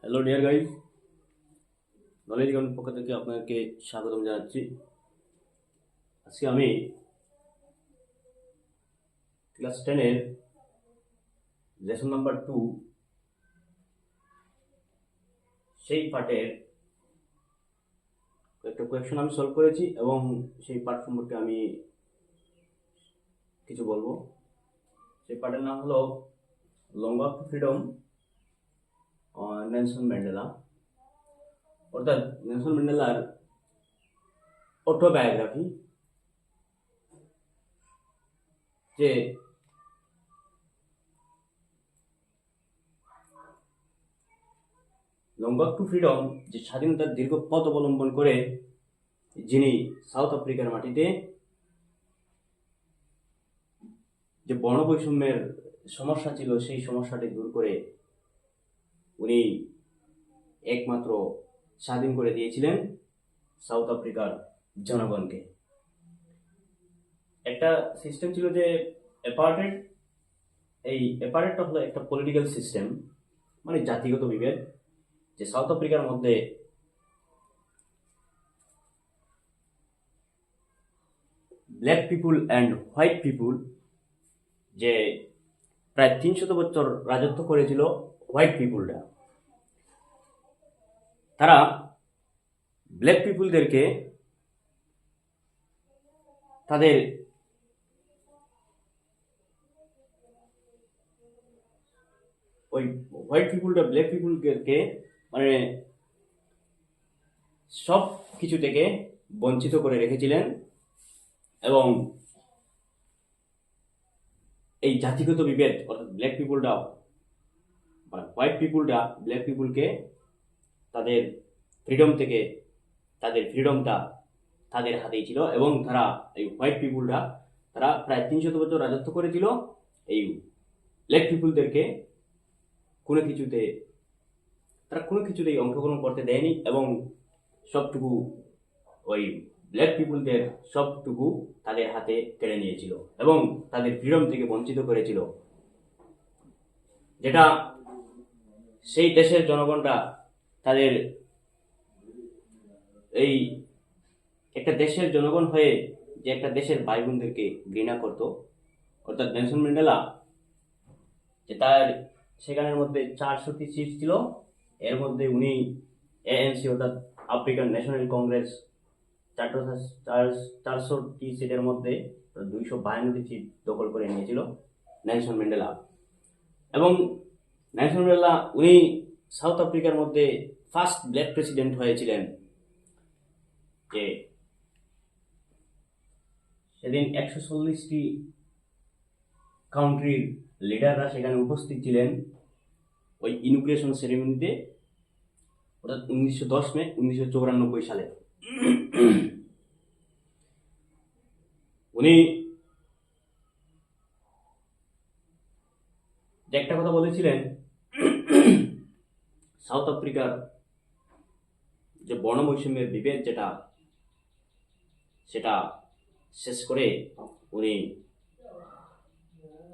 Hello dear guys, knowledge ground পক্ষ থেকে আপনাকে স্বাগতম জানাচ্ছি। আজকে আমি ক্লাস 10-এর লেসন নাম্বার 2 সেই পার্টের একটা কোয়েকশন আমি সলভ করেছি এবং সেই পার্ট সম্পর্কে আমি কিছু বলবো। সেই পার্টের নাম হলো long walk two freedom, Nelson Mandela, অর্থাৎ নেলসন ম্যান্ডেলার অটোবায়োগ্রাফি। যে লং ওয়াক টু ফ্রিডম, যে স্বাধীনতার দীর্ঘ পথ অবলম্বন করে যিনি সাউথ আফ্রিকার মাটিতে যে বর্ণ বৈষম্যের সমস্যা ছিল সেই সমস্যাটি দূর করে উনি একমাত্র স্বাধীন করে দিয়েছিলেন সাউথ আফ্রিকার জনগণকে। একটা সিস্টেম ছিল যে অ্যাপার্টেড। এই অ্যাপার্টেডটা হলো একটা পলিটিক্যাল সিস্টেম, মানে জাতিগত বিভেদ, যে সাউথ আফ্রিকার মধ্যে ব্ল্যাক পিপুল অ্যান্ড হোয়াইট পিপুল, যে প্রায় 300 বছর রাজত্ব করেছিল হোয়াইট পিপুলরা, তারা ব্ল্যাক পিপুলদেরকে তাদের ওই হোয়াইট পিপুলটা ব্ল্যাক পিপুলকে মানে সব কিছু থেকে বঞ্চিত করে রেখেছিলেন এবং এই জাতিগত বিভেদ, অর্থাৎ ব্ল্যাক পিপুলটা মানে হোয়াইট পিপুলটা ব্ল্যাক পিপুলকে তাদের ফ্রিডম থেকে, তাদের ফ্রিডমটা তাদের হাতেই ছিল এবং তারা এই হোয়াইট পিপুলরা তারা প্রায় 300 বছর রাজত্ব করেছিল। এই ব্ল্যাক পিপুলদেরকে কোনো কিছুতেই অংশগ্রহণ করতে দেয়নি এবং সবটুকু ওই ব্ল্যাক পিপুলদের সবটুকু তাদের হাতে কেড়ে নিয়েছিল এবং তাদের ফ্রিডম থেকে বঞ্চিত করেছিল, যেটা সেই দেশের জনগণরা তাদের এই একটা দেশের জনগণ হয়ে যে একটা দেশের ভাই বোনদেরকে ঘৃণা করত। অর্থাৎ নেলসন ম্যান্ডেলা যে তার সেখানের মধ্যে 400টি সিট ছিল, এর মধ্যে উনি এএনসি অর্থাৎ আফ্রিকান ন্যাশনাল কংগ্রেস 400টি সিটের মধ্যে 252টি সিট দখল করে নিয়েছিল নেলসন ম্যান্ডেলা। এবং নেলসন ম্যান্ডেলা উনি সাউথ আফ্রিকার মধ্যে ফার্স্ট ব্ল্যাক প্রেসিডেন্ট হয়েছিলেন। যে সেদিন 140টি কান্ট্রির লিডাররা সেখানে উপস্থিত ছিলেন ওই ইনগ্রেশন সেরেমনিতে, অর্থাৎ 10 মে 1994 সালে। উনি যে একটা কথা বলেছিলেন, সাউথ আফ্রিকার যে বর্ণ বৈষম্যের বিভেদ সেটা শেষ করে উনি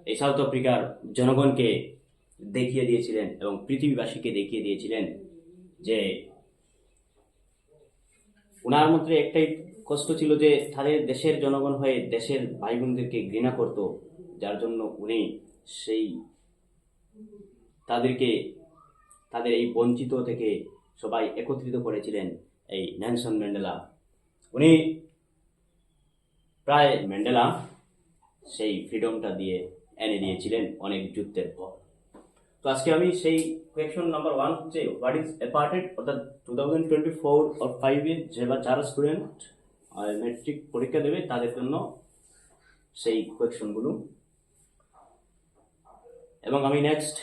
এই সাউথ আফ্রিকার জনগণকে দেখিয়ে দিয়েছিলেন এবং পৃথিবীবাসীকে দেখিয়ে দিয়েছিলেন যে ওনার মধ্যে একটাই কষ্ট ছিল যে তাদের দেশের জনগণ হয়ে দেশের ভাই বোনদেরকে ঘৃণা করত, যার জন্য উনি সেই তাদের এই বঞ্চিত থেকে সবাই একত্রিত করেছিলেন এই নেলসন ম্যান্ডেলা। উনি ম্যান্ডেলা সেই ফ্রিডমটা দিয়ে এনে দিয়েছিলেন অনেক যুদ্ধের পর। তো আজকে আমি সেই কোয়েকশন নাম্বার 1 হচ্ছে হোয়াট ইজ অ্যাপার্টেড, অর্থাৎ 2024 or 5 যারা স্টুডেন্ট মেট্রিক পরীক্ষা দেবে তাদের জন্য সেই কোয়েকশনগুলো। এবং আমি নেক্সট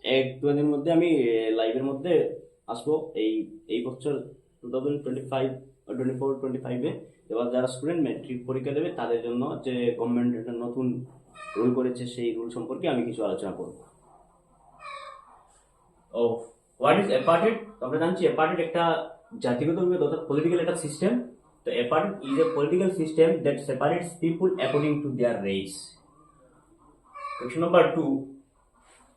1-2 দিনের মধ্যে আমি লাইভের মধ্যে আসবো এই বছর 2024-25 এবার যারা স্টুডেন্ট মেট্রিক পরীক্ষা দেবে তাদের জন্য যে গভর্নমেন্ট একটা নতুন রুল করেছে সেই রুল সম্পর্কে আমি কিছু আলোচনা করব। What is apartheid? আমরা জানছি অ্যাপার্টেড একটা জাতিগত বিভেদ অর্থাৎ পলিটিক্যাল একটা সিস্টেম। তো apartheid is a political system that separates people according to their race. Question number 2,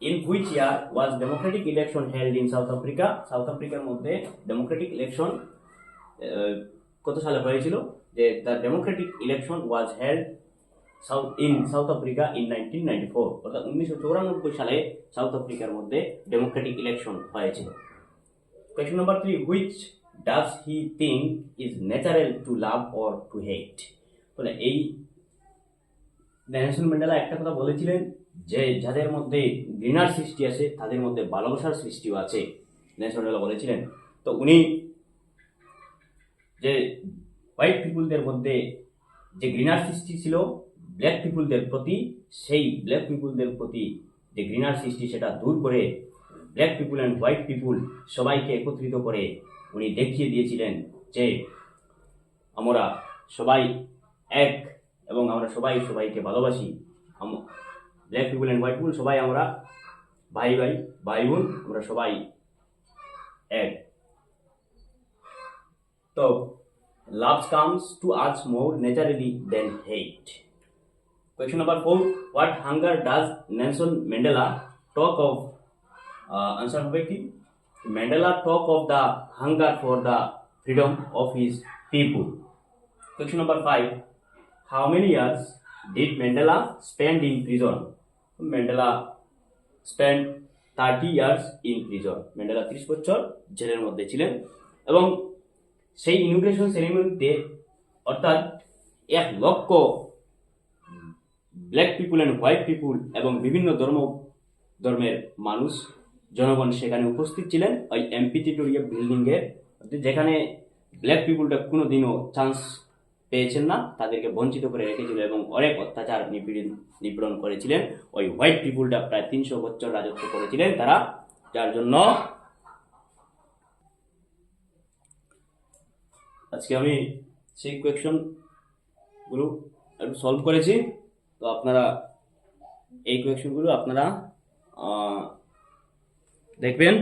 In which year was democratic election held in South Africa? South আফ্রিকার মধ্যে ডেমোক্রেটিক ইলেকশন কত সালে হয়েছিল? যে the democratic election was held South Africa in 1994, অর্থাৎ 1994 সালে South আফ্রিকার মধ্যে ডেমোক্রেটিক ইলেকশন হয়েছিল। Question number 3, which does he think is natural to love or to hate? বলে এই নেলসন ম্যান্ডেলা একটা কথা বলেছিলেন যে যাদের মধ্যে ঘৃণার সৃষ্টি আছে তাদের মধ্যে ভালোবাসার সৃষ্টিও আছে, নেলসন ম্যান্ডেলা বলেছিলেন। তো উনি যে হোয়াইট পিপুলদের মধ্যে যে ঘৃণার সৃষ্টি ছিল ব্ল্যাক পিপুলদের প্রতি, সেই ব্ল্যাক পিপুলদের প্রতি যে ঘৃণার সৃষ্টি সেটা দূর করে ব্ল্যাক পিপুল অ্যান্ড হোয়াইট পিপুল সবাইকে একত্রিত করে উনি দেখিয়ে দিয়েছিলেন যে আমরা সবাই এক এবং আমরা সবাই সবাইকে ভালোবাসি। ব্ল্যাক পিপুল অ্যান্ড হোয়াইট পিপুল সবাই আমরা ভাই বোন, আমরা সবাই এক। তো love comes to us more naturally than hate. Question number 4, what hunger does Nelson Mandela talk of? Answer হবে কি? Mandela talk of the hunger for the freedom of his people. Question number 5, how many years did Mandela spend in prison? Mandela spent 30 years in prison. Mandela 30 বছর জেলের মধ্যে ছিলেন এবং সেই inauguration সেরিমনিতে অর্থাৎ 1 লক্ষ ব্ল্যাক পিপুল অ্যান্ড হোয়াইট পিপুল এবং বিভিন্ন ধর্মের মানুষ জনগণ সেখানে উপস্থিত ছিলেন ওই এমপিটিটোরিয়া বিল্ডিংয়ে, যেখানে ব্ল্যাক পিপুলটা কোনোদিনও চান্স পেয়েছেন না, তাদেরকে বঞ্চিত করে রেখেছিল এবং অনেক অত্যাচার নিপীড়ন করেছিলেন। ওই হোয়াইট পিপুলটা প্রায় 300 বছর রাজত্ব করেছিলেন তারা, যার জন্য আজকে আমি সেই কোয়েকশনগুলো একটু সলভ করেছি। তো আপনারা এই কোয়েকশনগুলো আপনারা দেখবেন।